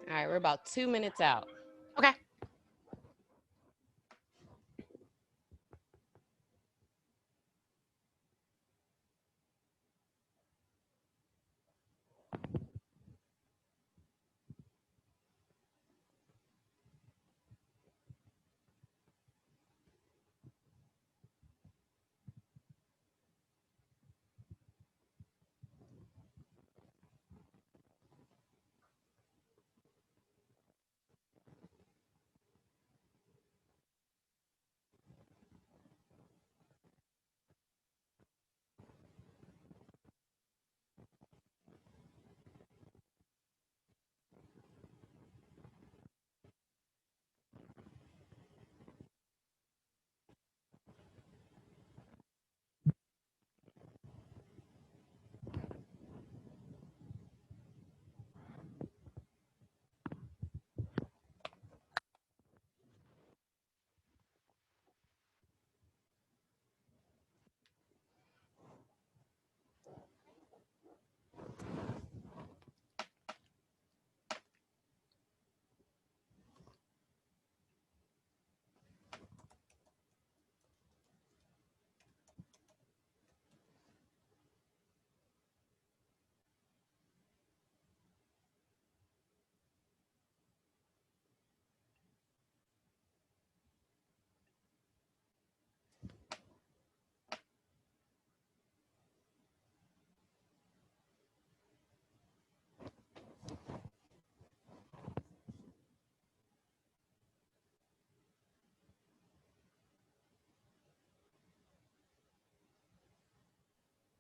All right, we're about 2 minutes out. Okay.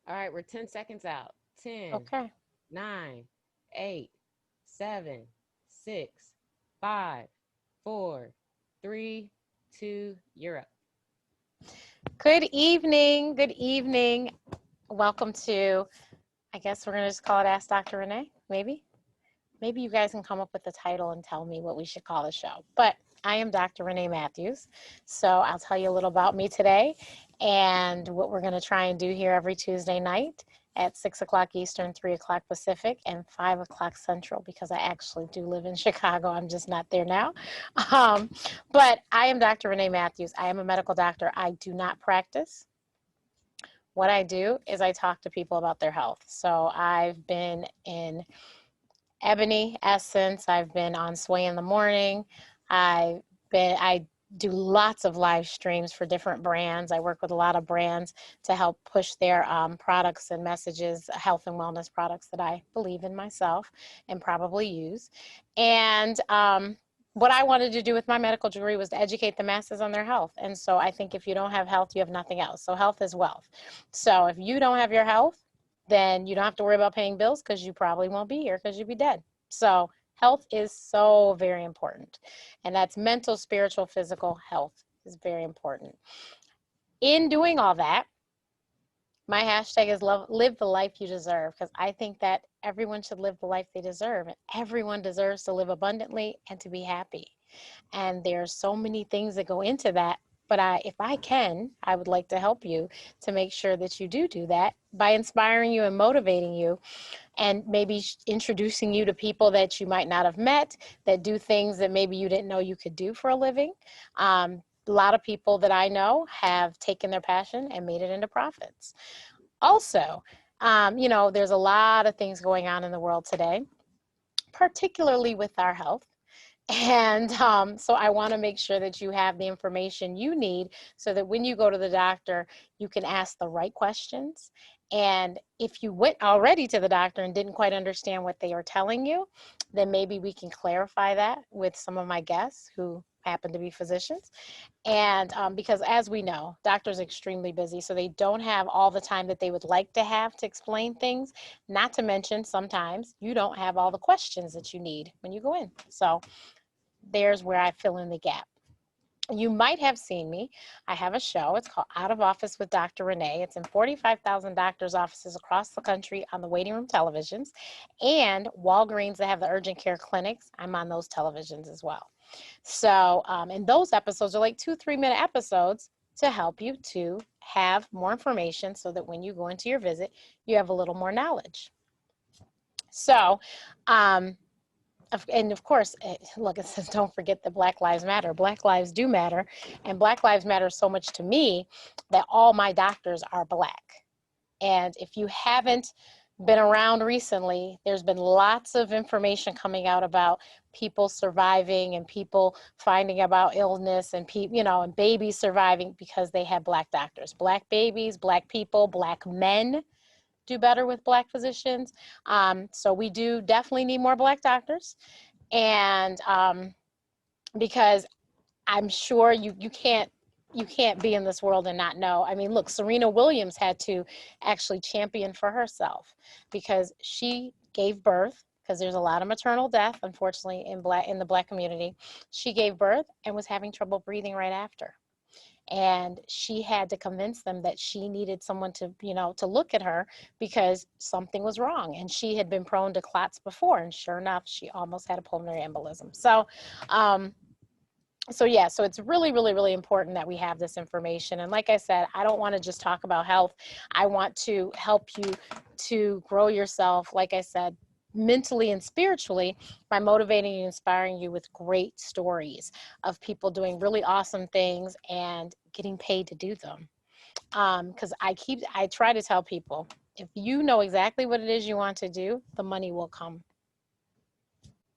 All right, we're 10 seconds out. 10, Okay. 9, 8, 7, 6, 5, 4, 3, 2, you're up. Good evening. Good evening. Welcome to, I guess we're going to just call it Ask Dr. Renee, maybe. Maybe you guys can come up with a title and tell me what we should call the show. But I am Dr. Renee Matthews. So I'll tell you a little about me today and what we're going to try and do here every Tuesday night at 6 o'clock Eastern, 3 o'clock Pacific, and 5 o'clock Central, because I actually do live in Chicago. I'm just not there now. Um, but I am Dr. Renee Matthews. I am a medical doctor. I do not practice. What I do is I talk to people about their health. So I've been in Ebony Essence. I've been on Sway in the Morning. I do lots of live streams for different brands. I work with a lot of brands to help push their products and messages, health and wellness products that I believe in myself and probably use. And what I wanted to do with my medical degree was to educate the masses on their health. And so I think if you don't have health, you have nothing else. So health is wealth. So if you don't have your health, then you don't have to worry about paying bills, because you probably won't be here because you'll be dead. So health is so very important. And that's mental, spiritual, physical health is very important. In doing all that, my hashtag is live the life you deserve, because I think that everyone should live the life they deserve. And everyone deserves to live abundantly and to be happy. And there's so many things that go into that. But if I can, I would like to help you to make sure that you do that by inspiring you and motivating you, and maybe introducing you to people that you might not have met, that do things that maybe you didn't know you could do for a living. A lot of people that I know have taken their passion and made it into profits. Also, there's a lot of things going on in the world today, particularly with our health. And so I want to make sure that you have the information you need so that when you go to the doctor, you can ask the right questions. And if you went already to the doctor and didn't quite understand what they are telling you, then maybe we can clarify that with some of my guests who happen to be physicians. And because as we know, doctors are extremely busy, so they don't have all the time that they would like to have to explain things. Not to mention, sometimes you don't have all the questions that you need when you go in. So there's where I fill in the gap. You might have seen me. I have a show. It's called Out of Office with Dr. Renee. It's in 45,000 doctors' offices across the country on the waiting room televisions, and Walgreens that have the urgent care clinics. I'm on those televisions as well. So, and those episodes are like 2 3 minute episodes to help you to have more information so that when you go into your visit, you have a little more knowledge. So, And of course, look, it says don't forget that Black Lives Matter. Black lives do matter, and Black Lives Matter so much to me that all my doctors are Black. And if you haven't been around recently, there's been lots of information coming out about people surviving and people finding about illness and and babies surviving because they have Black doctors. Black babies, Black people, Black men do better with Black physicians. So we do definitely need more Black doctors. And because I'm sure you can't be in this world and not know. I mean, look, Serena Williams had to actually champion for herself because she gave birth, because there's a lot of maternal death, unfortunately, in the Black community. She gave birth and was having trouble breathing right after. And she had to convince them that she needed someone to look at her because something was wrong. And she had been prone to clots before, and sure enough, she almost had a pulmonary embolism. So yeah, so it's really, really, really important that we have this information. And like I said, I don't want to just talk about health. I want to help you to grow yourself, like I said, mentally and spiritually by motivating and inspiring you with great stories of people doing really awesome things and getting paid to do them. Because I try to tell people, if you know exactly what it is you want to do, the money will come.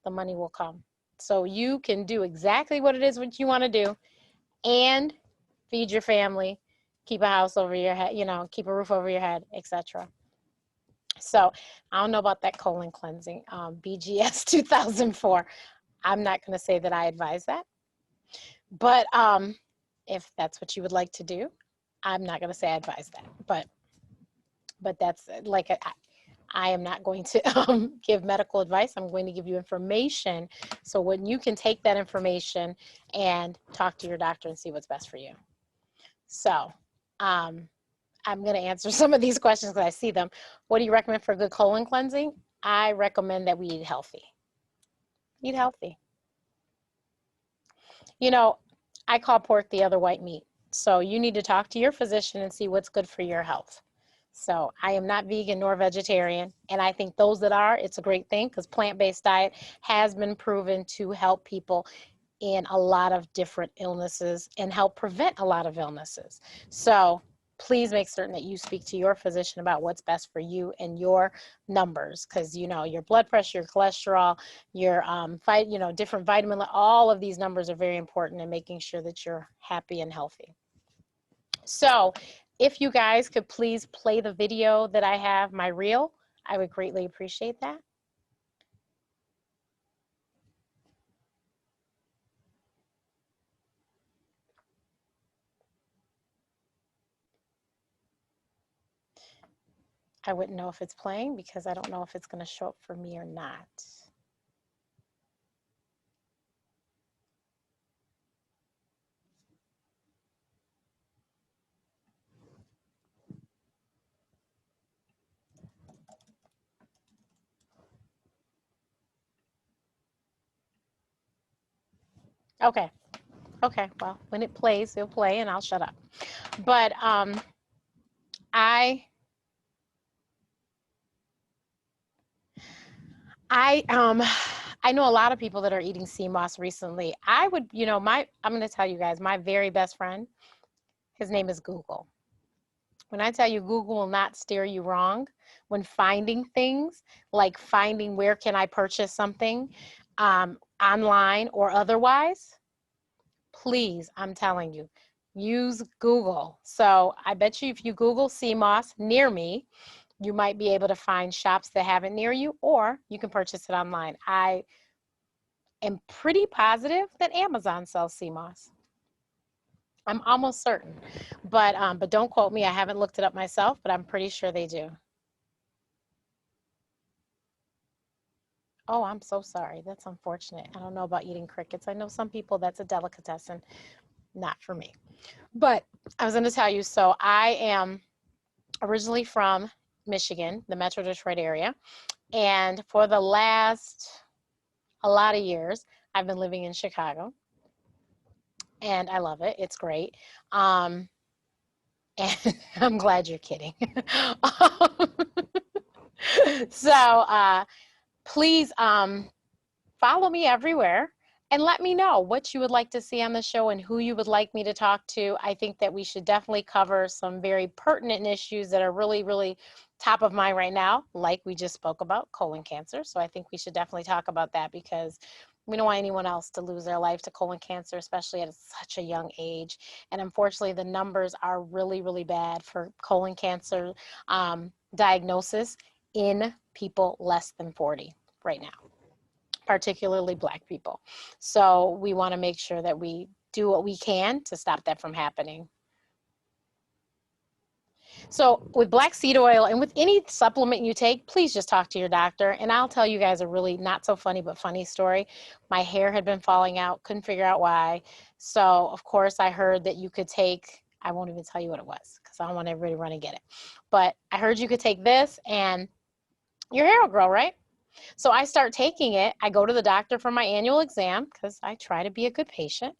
The money will come. So you can do exactly what it is what you want to do and feed your family, keep a house over your head, keep a roof over your head, etc. So I don't know about that colon cleansing, BGS 2004. I'm not going to say that I advise that, but if that's what you would like to do, I'm not going to say I advise that. But that's like I am not going to give medical advice. I'm going to give you information so when you can take that information and talk to your doctor and see what's best for you. So I'm going to answer some of these questions because I see them. What do you recommend for good colon cleansing? I recommend that we eat healthy. Eat healthy. I call pork the other white meat. So you need to talk to your physician and see what's good for your health. So I am not vegan nor vegetarian, and I think those that are, it's a great thing because plant-based diet has been proven to help people in a lot of different illnesses and help prevent a lot of illnesses. So please make certain that you speak to your physician about what's best for you and your numbers, because your blood pressure, your cholesterol, your different vitamin, all of these numbers are very important in making sure that you're happy and healthy. So if you guys could please play the video that I have, my reel, I would greatly appreciate that. I wouldn't know if it's playing because I don't know if it's going to show up for me or not. Okay. Okay. Well, when it plays, it'll play and I'll shut up. But I I know a lot of people that are eating sea moss recently. I would, I'm going to tell you guys, my very best friend, his name is Google. When I tell you Google will not steer you wrong when finding things, like finding where can I purchase something online or otherwise, please, I'm telling you, use Google. So I bet you if you Google sea moss near me, you might be able to find shops that have it near you, or you can purchase it online. I am pretty positive that Amazon sells sea moss. I'm almost certain, but don't quote me. I haven't looked it up myself, but I'm pretty sure they do. Oh, I'm so sorry. That's unfortunate. I don't know about eating crickets. I know some people that's a delicatessen, not for me. But I was going to tell you, so I am originally from Michigan, the Metro Detroit area. And for the last a lot of years, I've been living in Chicago. And I love it. It's great. And I'm glad you're kidding. So please, follow me everywhere and let me know what you would like to see on the show and who you would like me to talk to. I think that we should definitely cover some very pertinent issues that are really, really top of mind right now, like we just spoke about colon cancer. So I think we should definitely talk about that because we don't want anyone else to lose their life to colon cancer, especially at such a young age. And unfortunately, the numbers are really, really bad for colon cancer diagnosis in people less than 40 right now, particularly Black people. So we want to make sure that we do what we can to stop that from happening. So with black seed oil and with any supplement you take, please just talk to your doctor. And I'll tell you guys a really not so funny but funny story. My hair had been falling out, couldn't figure out why. So of course I heard that you could take, I won't even tell you what it was because I don't want everybody to run and get it. But I heard you could take this and your hair will grow, right? So I start taking it. I go to the doctor for my annual exam because I try to be a good patient.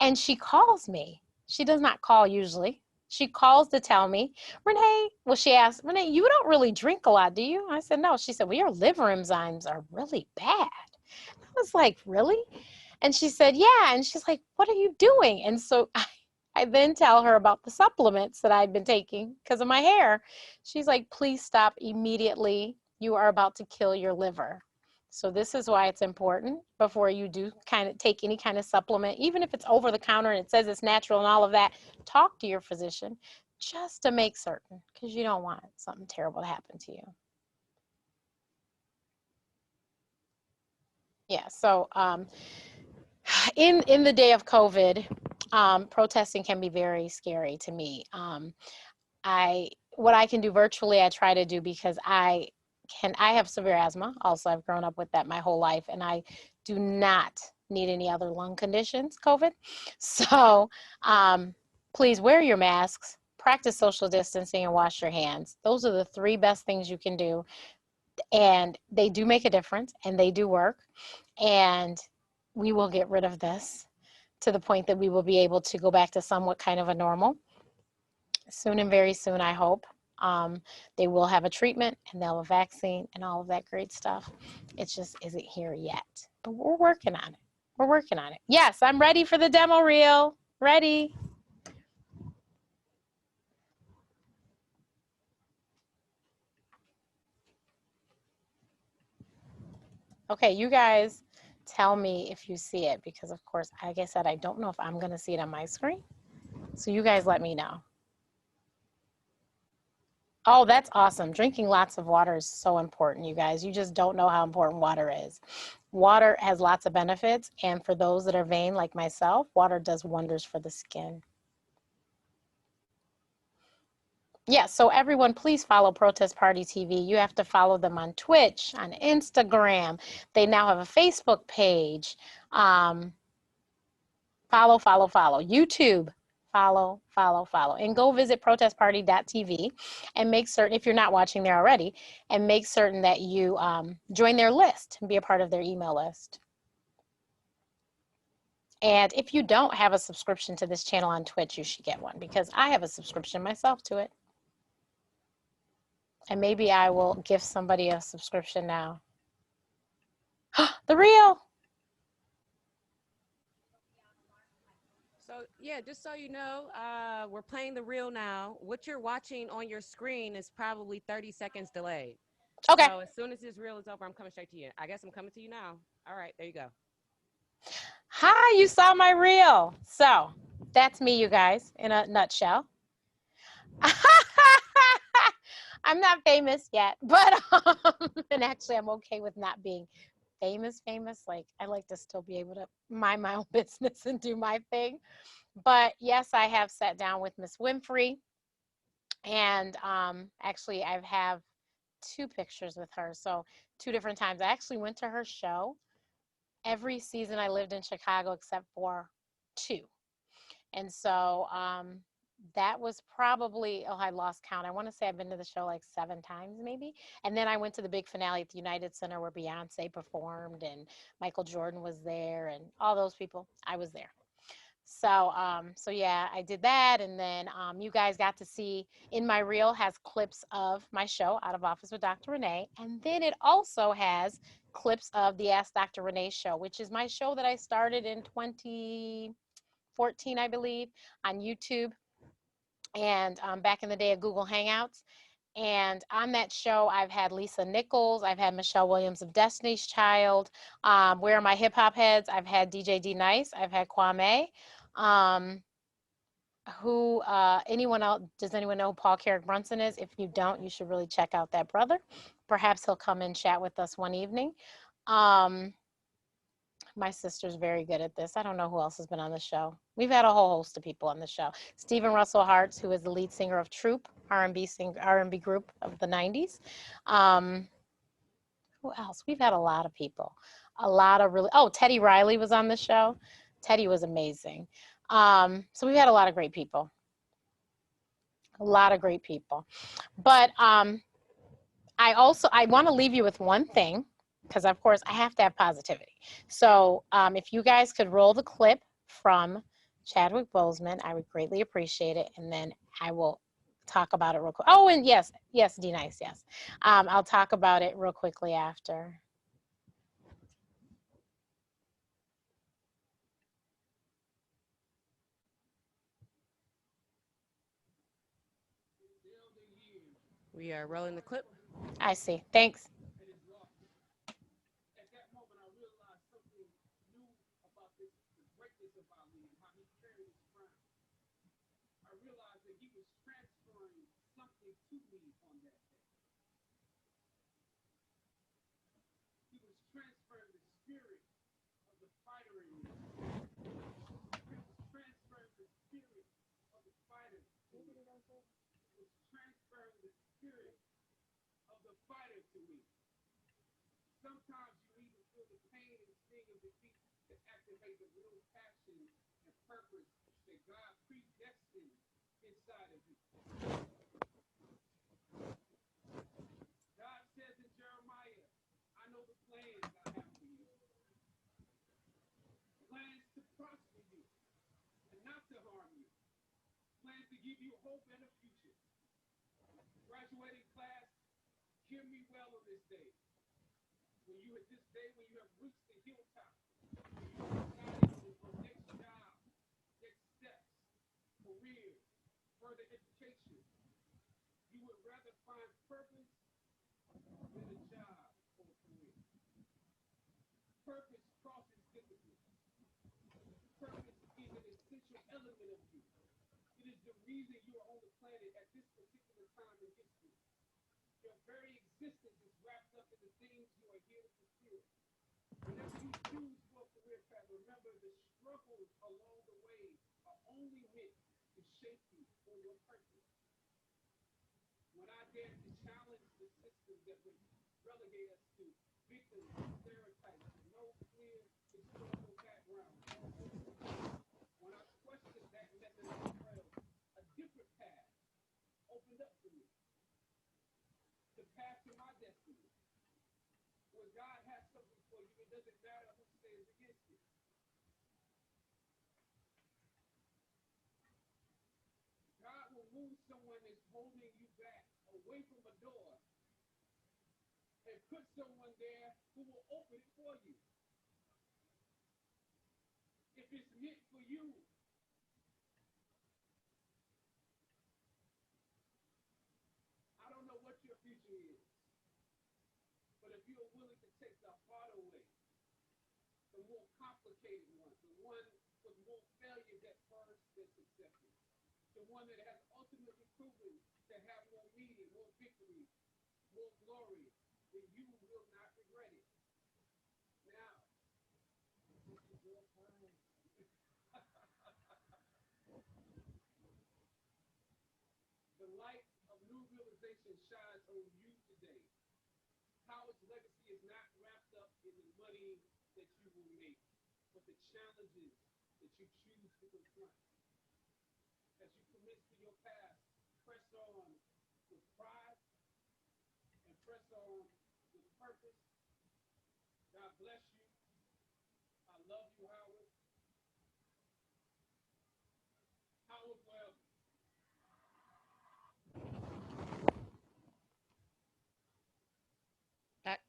And she calls me. She does not call usually. She calls to tell me, Renee, well, she asked, Renee, you don't really drink a lot, do you? I said, no. She said, well, your liver enzymes are really bad. I was like, really? And she said, yeah. And she's like, what are you doing? And so I then tell her about the supplements that I've been taking because of my hair. She's like, please stop immediately. You are about to kill your liver. So this is why it's important before you do kind of take any kind of supplement, even if it's over the counter and it says it's natural and all of that, talk to your physician just to make certain because you don't want something terrible to happen to you. Yeah, so in the day of COVID, protesting can be very scary to me. What I can do virtually, I try to do because I have severe asthma. Also, I've grown up with that my whole life, and I do not need any other lung conditions, COVID. So please wear your masks, practice social distancing, and wash your hands. Those are the three best things you can do. And they do make a difference and they do work. And we will get rid of this to the point that we will be able to go back to somewhat kind of a normal soon and very soon, I hope. They will have a treatment and they'll have a vaccine and all of that great stuff. It just isn't here yet, but we're working on it. We're working on it. Yes, I'm ready for the demo reel. Ready. Okay, you guys tell me if you see it because, of course, like I said, I don't know if I'm going to see it on my screen. So you guys let me know. Oh, that's awesome. Drinking lots of water is so important, you guys. You just don't know how important water is. Water has lots of benefits, and for those that are vain like myself, water does wonders for the skin. Yeah, so everyone, please follow Protest Party TV. You have to follow them on Twitch, on Instagram. They now have a Facebook page. Follow. YouTube, follow. And go visit protestparty.tv and make certain, if you're not watching there already, and make certain that you join their list and be a part of their email list. And if you don't have a subscription to this channel on Twitch, you should get one because I have a subscription myself to it. And maybe I will give somebody a subscription now. The reel. So yeah, just so you know, we're playing the reel now. What you're watching on your screen is probably 30 seconds delayed. Okay. So as soon as this reel is over, I'm coming straight to you. I guess I'm coming to you now. All right, there you go. Hi, you saw my reel. So that's me, you guys, in a nutshell. I'm not famous yet, but and actually I'm okay with not being famous. Like I like to still be able to mind my own business and do my thing. But yes, I have sat down with Miss Winfrey, and actually I have two pictures with her. So two different times. I actually went to her show every season I lived in Chicago except for two. And so that was probably, oh, I lost count. I want to say I've been to the show like 7 times maybe. And then I went to the big finale at the United Center where Beyonce performed and Michael Jordan was there and all those people. I was there. So yeah, I did that, and then you guys got to see in my reel has clips of my show Out of Office with Dr. Renee, and then it also has clips of the Ask Dr. Renee show, which is my show that I started in 2014, I believe, on YouTube, and back in the day of Google Hangouts. And on that show, I've had Lisa Nichols, I've had Michelle Williams of Destiny's Child, Where Are My Hip Hop Heads? I've had DJ D Nice, I've had Kwame. Um, anyone else, does anyone know who Paul Carrick Brunson is? If you don't, you should really check out that brother. Perhaps he'll come and chat with us one evening. Um, my sister's very good at this. I don't know who else has been on the show. We've had a whole host of people on the show. Stephen Russell Hartz, who is the lead singer of Troop, R&B group of the 90s. Um, who else? We've had a lot of people. A lot of really, oh, Teddy Riley was on the show. Teddy was amazing. So we've had a lot of great people. A lot of great people. But I want to leave you with one thing, because of course I have to have positivity. So if you guys could roll the clip from Chadwick Boseman, I would greatly appreciate it. And then I will talk about it real quick. Oh, and yes, D Nice, yes. I'll talk about it real quickly after. We are rolling the clip. I see. Thanks. That,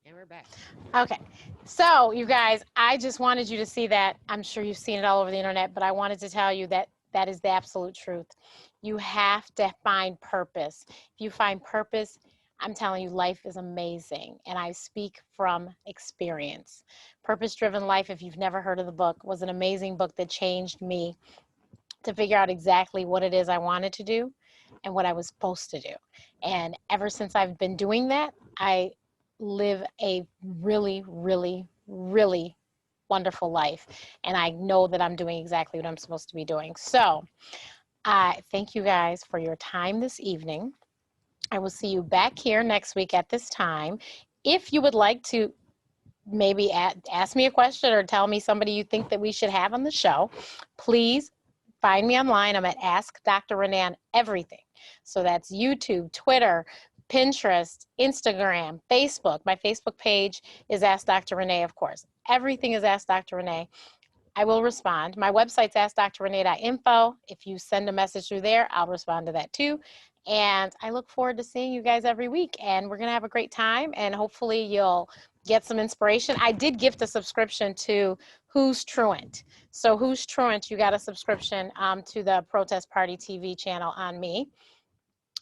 and we're back. Okay. So, you guys, I just wanted you to see that. I'm sure you've seen it all over the internet, but I wanted to tell you that that is the absolute truth. You have to find purpose. If you find purpose, I'm telling you, life is amazing. And I speak from experience. Purpose Driven Life, if you've never heard of the book, was an amazing book that changed me to figure out exactly what it is I wanted to do and what I was supposed to do. And ever since I've been doing that, I live a really, really, really wonderful life. And I know that I'm doing exactly what I'm supposed to be doing. So I thank you guys for your time this evening. I will see you back here next week at this time. If you would like to maybe ask me a question or tell me somebody you think that we should have on the show, please find me online. I'm at Ask Dr. Renee on everything. So that's YouTube, Twitter, Pinterest, Instagram, Facebook. My Facebook page is Ask Dr. Renee, of course. Everything is Ask Dr. Renee. I will respond. My website's askdrrenee.info. If you send a message through there, I'll respond to that too. And I look forward to seeing you guys every week. And we're going to have a great time. And hopefully you'll get some inspiration. I did gift a subscription to Who's Truant. So Who's Truant, you got a subscription to the Protest Party TV channel on me.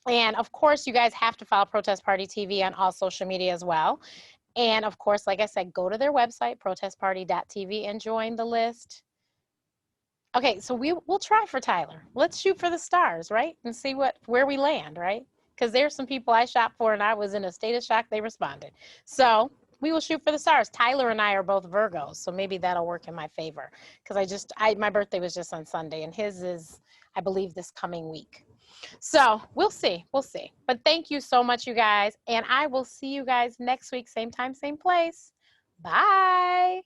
And of course, you guys have to follow Protest Party TV on all social media as well. And of course, like I said, go to their website, protestparty.tv, and join the list. Okay, so we'll try for Tyler. Let's shoot for the stars, right? And see where we land, right? Because there's some people I shot for and I was in a state of shock they responded. So we will shoot for the stars. Tyler and I are both Virgos, so maybe that'll work in my favor. Because my birthday was just on Sunday and his is, I believe, this coming week. So we'll see. We'll see. But thank you so much, you guys. And I will see you guys next week, same time, same place. Bye.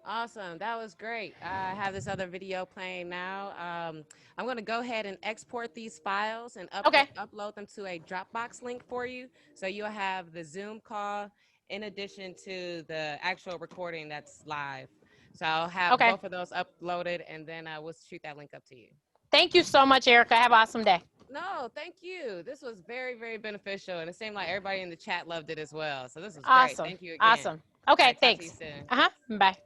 Awesome. That was great. I have this other video playing now. I'm going to go ahead and export these files and Okay. upload them to a Dropbox link for you. So you'll have the Zoom call in addition to the actual recording that's live. So I'll have Okay. both of those uploaded and then we'll shoot that link up to you. Thank you so much, Erica. Have an awesome day. No, thank you. This was very, very beneficial. And it seemed like everybody in the chat loved it as well. So this was great. Awesome. Thank you again. Awesome. All Okay, right, talk to you thanks. soon. Bye.